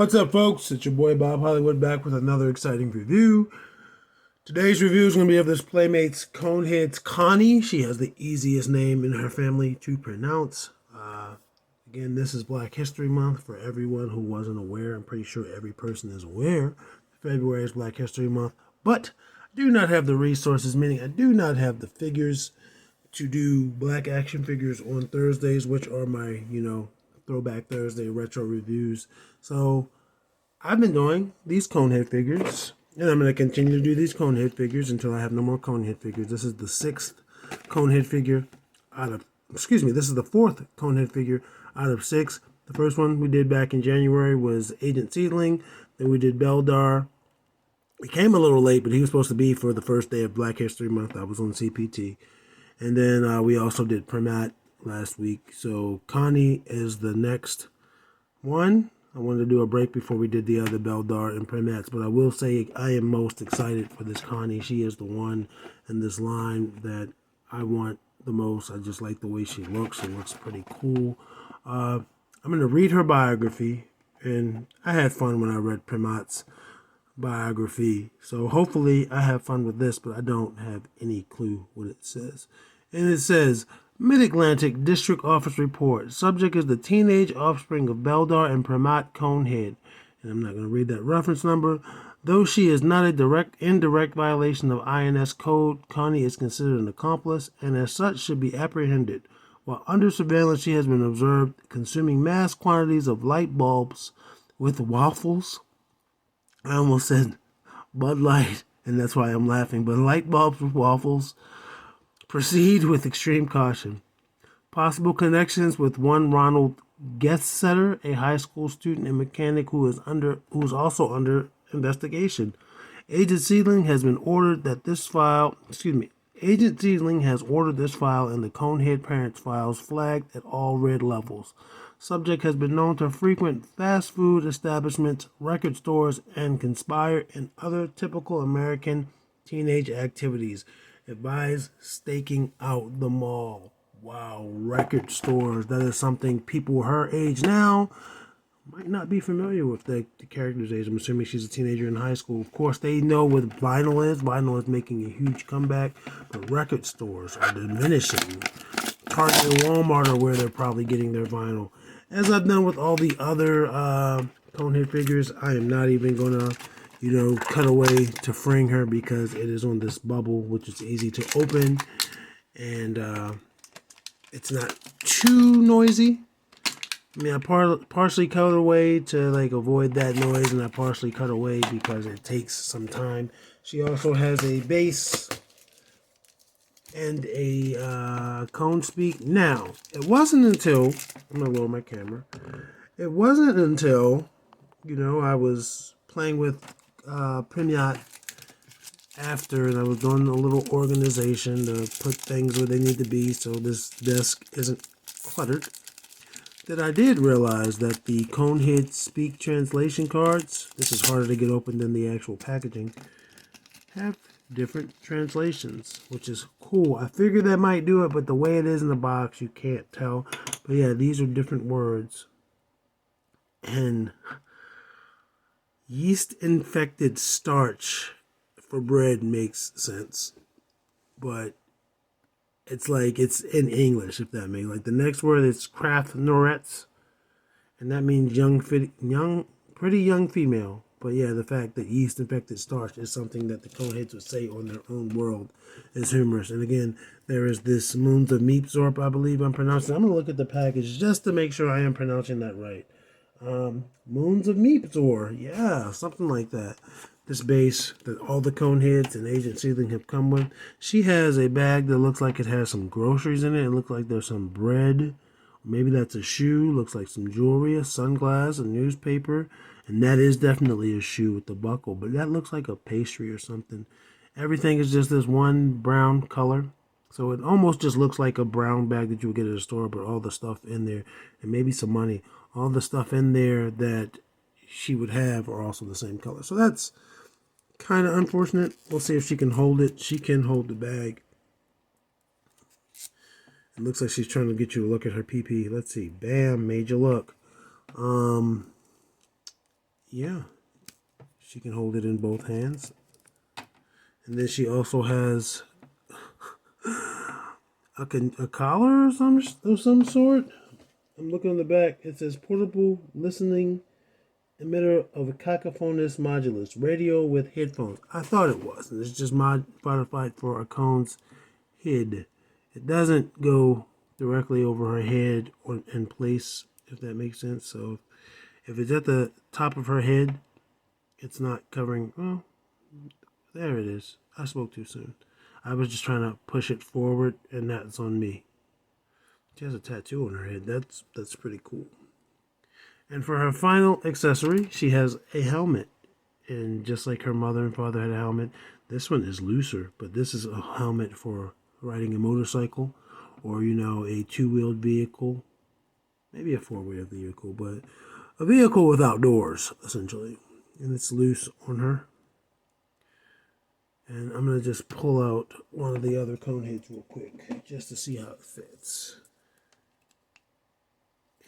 What's up, folks? It's your boy Bob Hollywood back with another exciting review. Today's review is going to be of this Playmates Coneheads Connie. She has the easiest name in her family to pronounce. Again, this is Black History Month for everyone who wasn't aware. I'm pretty sure every person is aware. February is Black History Month, but I do not have the resources, meaning I do not have the figures to do black action figures on Thursdays, which are my, Throwback Thursday retro reviews. So I've been doing these Conehead figures, and I'm going to continue to do these Conehead figures until I have no more Conehead figures. This is the sixth Conehead figure this is the fourth Conehead figure out of six. The first one we did back in January was Agent Seedling. Then we did Beldar. He came a little late, but he was supposed to be for the first day of Black History Month. I was on CPT. And then we also did Primat last week. So Connie is the next one. I wanted to do a break before we did the other Beldar and Primats, but I will say I am most excited for this Connie. She is the one in this line that I want the most. I just like the way she looks. She looks pretty cool. I'm going to read her biography, and I had fun when I read Primat's biography. So hopefully I have fun with this, but I don't have any clue what it says. And it says, Mid-Atlantic District Office Report. Subject is the teenage offspring of Beldar and Primat Conehead. And I'm not going to read that reference number. Though she is not a indirect violation of INS code, Connie is considered an accomplice and as such should be apprehended. While under surveillance, she has been observed consuming mass quantities of light bulbs with waffles. I almost said Bud Light, and that's why I'm laughing, but light bulbs with waffles. Proceed with extreme caution. Possible connections with one Ronald Guestsetter, a high school student and mechanic who is also under investigation. Agent Seedling has ordered this file and the Conehead parents' files flagged at all red levels. Subject has been known to frequent fast food establishments, record stores, and conspire in other typical American teenage activities. Advise staking out the mall. Wow, record stores. That is something people her age now might not be familiar with the character's age. I'm assuming she's a teenager in high school. Of course, they know what vinyl is. Vinyl is making a huge comeback, but record stores are diminishing. Target and Walmart are where they're probably getting their vinyl. As I've done with all the other Conehead figures, I am not even going to cut away to freeing her because it is on this bubble, which is easy to open, and it's not too noisy. I mean, I partially cut away to avoid that noise, and I partially cut away because it takes some time. She also has a base and a cone speak. Now, it wasn't until I'm gonna lower my camera. It wasn't until I was playing with Primat after, and I was doing a little organization to put things where they need to be so this desk isn't cluttered, that I did realize that the Conehead Speak translation cards, this is harder to get open than the actual packaging, have different translations, which is cool. I figured that might do it, but the way it is in the box, you can't tell. But yeah, these are different words. And yeast-infected starch for bread makes sense, but it's in English, if that makes the next word is Craft-Noretz, and that means pretty young female. But yeah, the fact that yeast-infected starch is something that the Coneheads would say on their own world is humorous. And again, there is this Moons of Meepzorp, I believe I'm pronouncing. I'm going to look at the package just to make sure I am pronouncing that right. Moons of Meepzor, yeah, something like that. This base that all the Coneheads and Agent Seedling have come with. She has a bag that looks like it has some groceries in it. It looks like there's some bread. Maybe that's a shoe. Looks like some jewelry, a sunglass, a newspaper. And that is definitely a shoe with the buckle. But that looks like a pastry or something. Everything is just this one brown color. So it almost just looks like a brown bag that you would get at a store, but all the stuff in there, and maybe some money, all the stuff in there that she would have are also the same color. So that's kind of unfortunate. We'll see if she can hold it. She can hold the bag. It looks like she's trying to get you to look at her PP. Let's see. Bam, made you look. yeah, she can hold it in both hands. And then she also has a collar of some sort. I'm looking on the back. It says portable listening emitter of a cacophonous modulus radio with headphones. I thought it was. And it's just modified for a cone's head. It doesn't go directly over her head or in place, if that makes sense. So if it's at the top of her head, it's not covering. Well, there it is. I spoke too soon. I was just trying to push it forward, and that's on me. She has a tattoo on her head. That's pretty cool. And for her final accessory, she has a helmet. And just like her mother and father had a helmet, this one is looser, but this is a helmet for riding a motorcycle or, a two-wheeled vehicle. Maybe a four-wheeled vehicle, but a vehicle without doors, essentially. And it's loose on her. And I'm going to just pull out one of the other Coneheads real quick, just to see how it fits.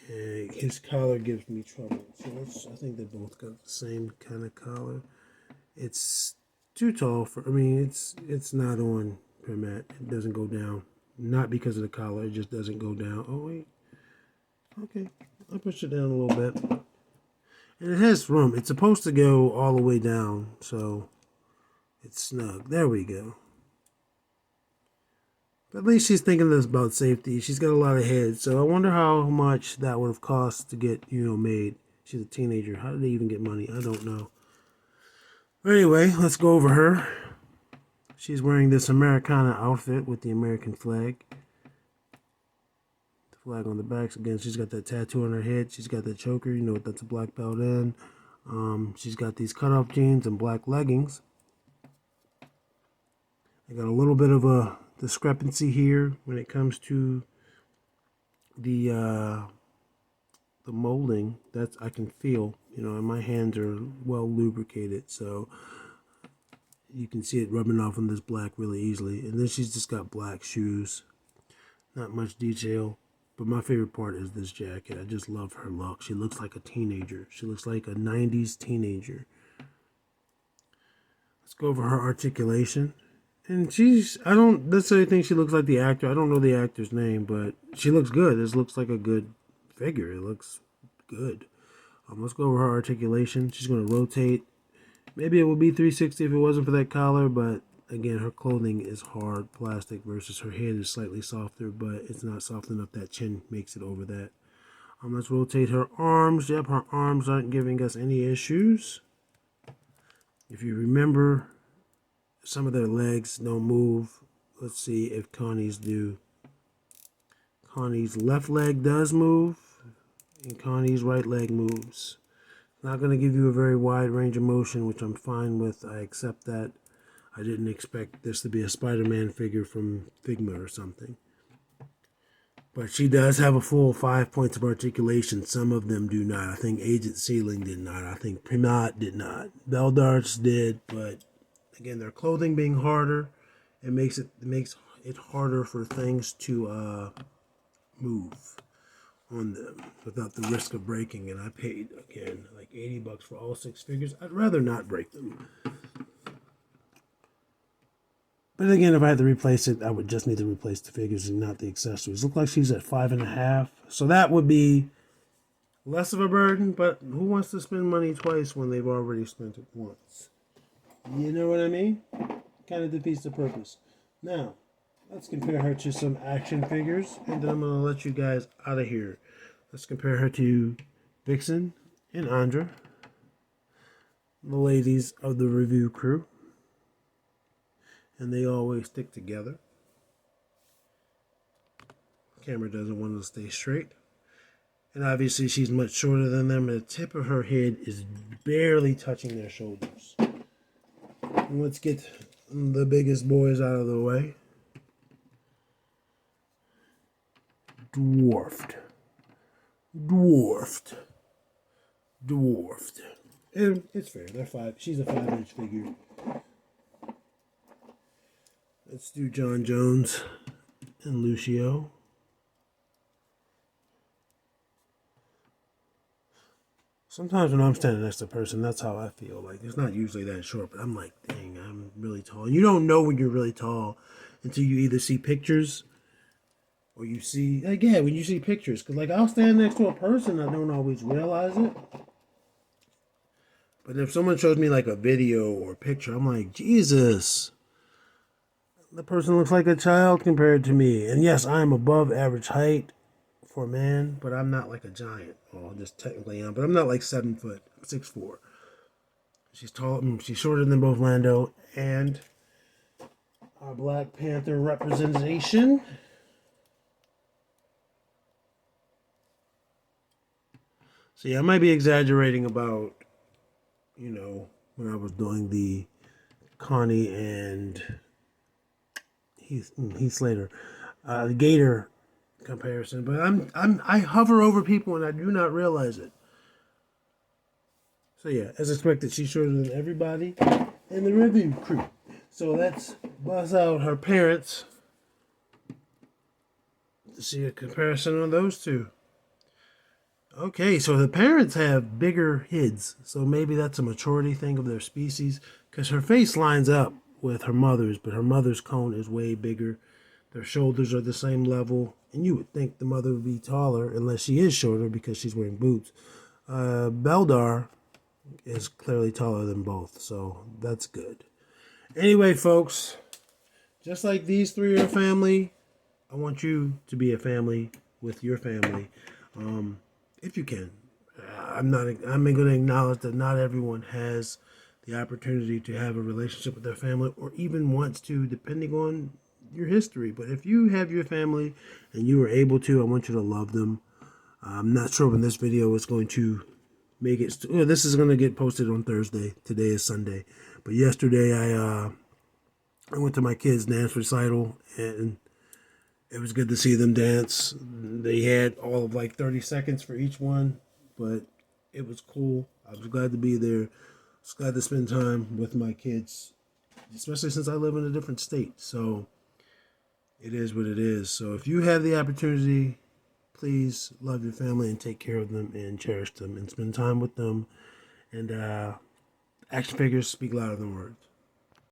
And his collar gives me trouble. So I think they both got the same kind of collar. It's too tall it's not on per mat. It doesn't go down. Not because of the collar, it just doesn't go down. Oh, wait. Okay. I'll push it down a little bit. And it has room. It's supposed to go all the way down, so it's snug. There we go. But at least she's thinking this about safety. She's got a lot of heads, so I wonder how much that would have cost to get, made. She's a teenager. How did they even get money? I don't know. But anyway, let's go over her. She's wearing this Americana outfit with the American flag. The flag on the back. Again, she's got that tattoo on her head. She's got that choker. You know what that's a black belt in. She's got these cutoff jeans and black leggings. I got a little bit of a discrepancy here when it comes to the molding. That's I can feel, and my hands are well lubricated, so you can see it rubbing off on this black really easily. And then she's just got black shoes. Not much detail, but my favorite part is this jacket. I just love her look. She looks like a teenager. She looks like a 90s teenager. Let's go over her articulation. And I don't necessarily think she looks like the actor. I don't know the actor's name, but she looks good. This looks like a good figure. It looks good. Let's go over her articulation. She's going to rotate. Maybe it would be 360 if it wasn't for that collar, but again, her clothing is hard plastic versus her head is slightly softer, but it's not soft enough that chin makes it over that. Let's rotate her arms. Yep, her arms aren't giving us any issues. If you remember, some of their legs don't move. Let's see if Connie's do. Connie's left leg does move, and Connie's right leg moves. Not going to give you a very wide range of motion, which I'm fine with. I accept that. I didn't expect this to be a Spider-Man figure from Figma or something. But she does have a full 5 points of articulation. Some of them do not. I think Agent Ceiling did not. I think Primat did not. Beldarts did, but again, their clothing being harder, it makes it harder for things to move on them without the risk of breaking. And I paid, again, like $80 for all 6 figures. I'd rather not break them. But again, if I had to replace it, I would just need to replace the figures and not the accessories. Look like she's at 5.5. So that would be less of a burden, but who wants to spend money twice when they've already spent it once? You know what I mean? Kind of defeats the purpose. Now, let's compare her to some action figures, and then I'm going to let you guys out of here. Let's compare her to Vixen and Andra, the ladies of the review crew. And they always stick together. Camera doesn't want to stay straight. And obviously she's much shorter than them. The tip of her head is barely touching their shoulders. And let's get the biggest boys out of the way. Dwarfed. And it's fair. They're 5. She's a 5-inch figure. Let's do John Jones and Lucio. Sometimes when I'm standing next to a person, that's how I feel. Like, it's not usually that short, but I'm like, dang, I'm really tall. You don't know when you're really tall until you either see pictures or you see, like, yeah, when you see pictures. Because, like, I'll stand next to a person, I don't always realize it. But if someone shows me, like, a video or a picture, I'm like, Jesus, the person looks like a child compared to me. And yes, I am above average height for a man, but I'm not like a giant. Well, just technically am, but I'm not like 7 foot. I'm 6'4". She's tall. She's shorter than both Lando and our Black Panther representation. See, I might be exaggerating about, when I was doing the Connie and Heath Slater, Gator comparison, but I hover over people and I do not realize it. So yeah, as expected, she's shorter than everybody in the review crew. So let's buzz out her parents to see a comparison on those two. Okay, so the parents have bigger heads, so maybe that's a maturity thing of their species, because her face lines up with her mother's, but her mother's cone is way bigger. Their shoulders are the same level, and you would think the mother would be taller, unless she is shorter because she's wearing boots. Beldar is clearly taller than both, so that's good. Anyway, folks, just like these three are a family, I want you to be a family with your family, if you can. I'm going to acknowledge that not everyone has the opportunity to have a relationship with their family, or even wants to, depending on your history. But if you have your family and you are able to, I want you to love them. I'm not sure when this video is going to make it. This is going to get posted on Thursday. Today is Sunday, but yesterday I went to my kids' dance recital, and it was good to see them dance. They had all of like 30 seconds for each one, but it was cool. I was glad to be there. I was glad to spend time with my kids, especially since I live in a different state. So it is what it is. So if you have the opportunity, please love your family and take care of them and cherish them and spend time with them. And action figures speak louder than words.